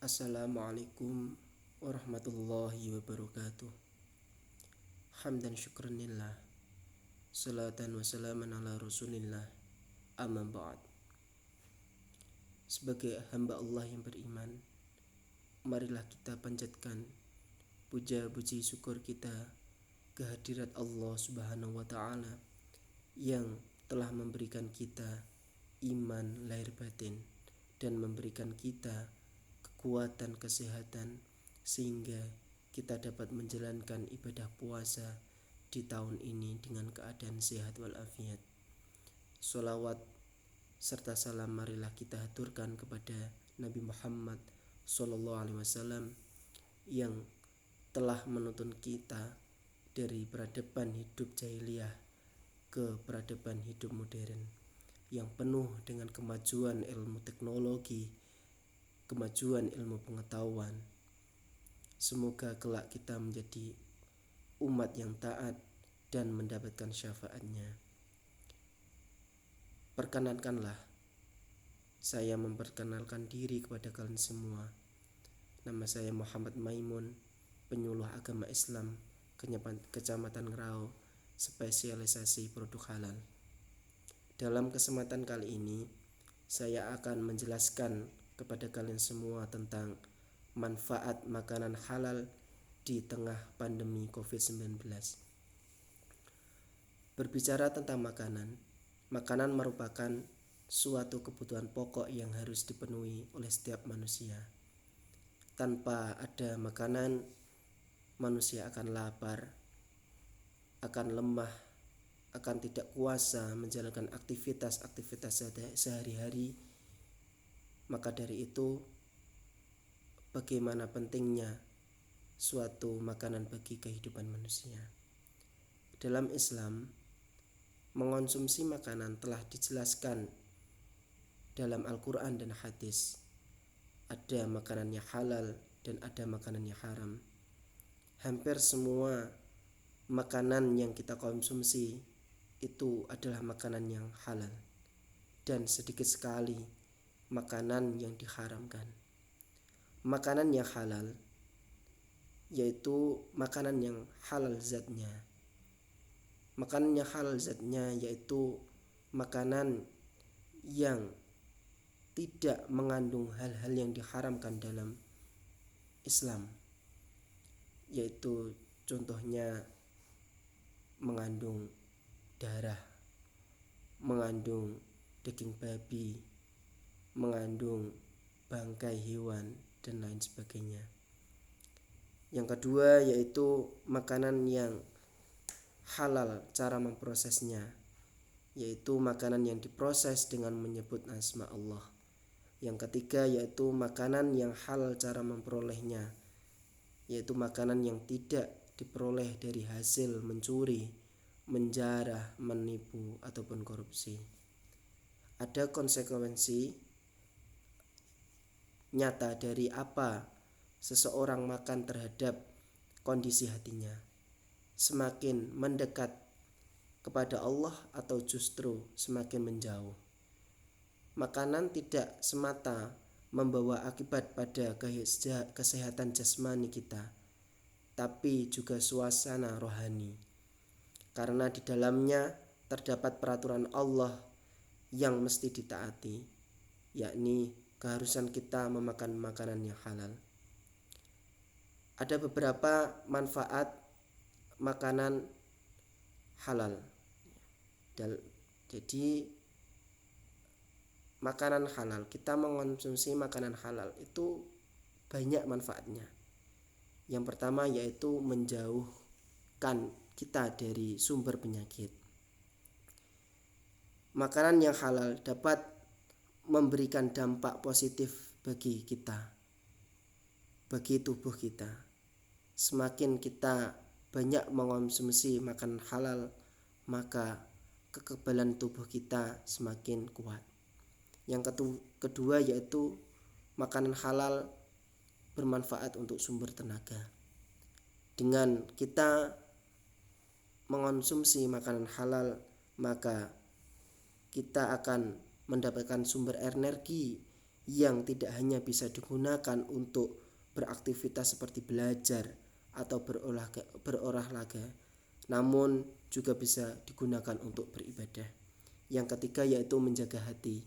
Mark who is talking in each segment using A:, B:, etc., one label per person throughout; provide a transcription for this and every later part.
A: Assalamualaikum warahmatullahi wabarakatuh. Hamdan syukranillah. Salatan wa salaman ala rasulillah. Amma ba'd. Sebagai hamba Allah yang beriman, marilah kita panjatkan puja-puji syukur kita kehadirat Allah subhanahu wa ta'ala yang telah memberikan kita iman lahir batin dan memberikan kita kekuatan kesehatan sehingga kita dapat menjalankan ibadah puasa di tahun ini dengan keadaan sehat walafiat. Sholawat serta salam marilah kita haturkan kepada Nabi Muhammad SAW yang telah menuntun kita dari peradaban hidup jahiliyah ke peradaban hidup modern yang penuh dengan kemajuan ilmu teknologi, kemajuan ilmu pengetahuan. Semoga kelak kita menjadi umat yang taat dan mendapatkan syafaatnya. Perkenankanlah saya memperkenalkan diri kepada kalian semua. Nama saya Muhammad Maimun, penyuluh agama Islam Kecamatan Ngerau, spesialisasi produk halal. Dalam kesempatan kali ini saya akan menjelaskan kepada kalian semua tentang manfaat makanan halal di tengah pandemi COVID-19. Berbicara tentang makanan merupakan suatu kebutuhan pokok yang harus dipenuhi oleh setiap manusia. Tanpa ada makanan, manusia akan lapar, akan lemah, akan tidak kuasa menjalankan aktivitas sehari-hari. Maka dari itu, bagaimana pentingnya suatu makanan bagi kehidupan manusia. Dalam Islam, mengonsumsi makanan telah dijelaskan dalam Al-Quran dan hadis. Ada makanan yang halal dan ada makanan yang haram. Hampir semua makanan yang kita konsumsi itu adalah makanan yang halal, dan sedikit sekali makanan yang diharamkan. Makanan yang halal yaitu makanan yang halal zatnya. Makanan yang halal zatnya yaitu makanan yang tidak mengandung hal-hal yang diharamkan dalam Islam, yaitu contohnya mengandung darah, mengandung daging babi, mengandung bangkai hewan, dan lain sebagainya. Yang kedua yaitu makanan yang halal cara memprosesnya, yaitu makanan yang diproses dengan menyebut asma Allah. Yang ketiga yaitu makanan yang halal cara memperolehnya, yaitu makanan yang tidak diperoleh dari hasil mencuri, menjarah, menipu, ataupun korupsi. Ada konsekuensi nyata dari apa seseorang makan terhadap kondisi hatinya. Semakin mendekat kepada Allah atau justru semakin menjauh. Makanan tidak semata membawa akibat pada kesehatan jasmani kita, tapi juga suasana rohani. Karena di dalamnya terdapat peraturan Allah yang mesti ditaati, yakni keharusan kita memakan makanan yang halal. Ada beberapa manfaat makanan halal. Jadi makanan halal, kita mengonsumsi makanan halal itu banyak manfaatnya. Yang pertama yaitu menjauhkan kita dari sumber penyakit. Makanan yang halal dapat memberikan dampak positif bagi kita, bagi tubuh kita. Semakin kita banyak mengonsumsi makanan halal, maka kekebalan tubuh kita semakin kuat. Yang kedua yaitu makanan halal bermanfaat untuk sumber tenaga. Dengan kita mengonsumsi makanan halal, maka kita akan mendapatkan sumber energi yang tidak hanya bisa digunakan untuk beraktivitas seperti belajar atau berolahraga, namun juga bisa digunakan untuk beribadah. Yang ketiga yaitu menjaga hati.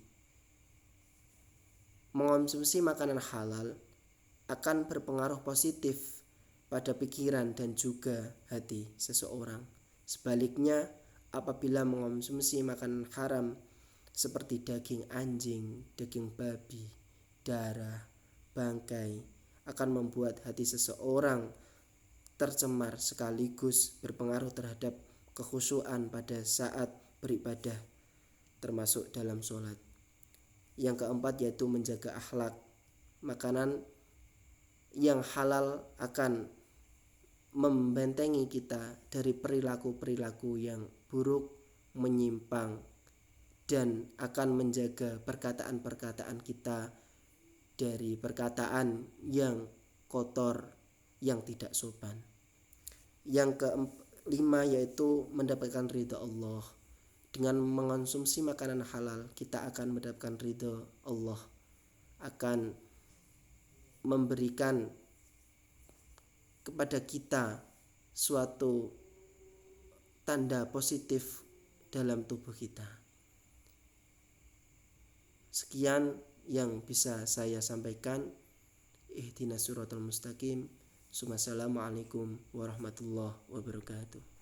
A: Mengonsumsi makanan halal akan berpengaruh positif pada pikiran dan juga hati seseorang. Sebaliknya, apabila mengonsumsi makanan haram seperti daging anjing, daging babi, darah, bangkai, akan membuat hati seseorang tercemar sekaligus berpengaruh terhadap kekhusyuan pada saat beribadah, termasuk dalam sholat. Yang keempat yaitu menjaga akhlak. Makanan yang halal akan membentengi kita dari perilaku-perilaku yang buruk, menyimpang, dan akan menjaga perkataan-perkataan kita dari perkataan yang kotor, yang tidak sopan. Yang kelima yaitu mendapatkan ridha Allah. Dengan mengonsumsi makanan halal, kita akan mendapatkan ridha Allah, akan memberikan kepada kita suatu tanda positif dalam tubuh kita. Sekian yang bisa saya sampaikan. Ihdinas siratal mustaqim. Assalamualaikum warahmatullahi wabarakatuh.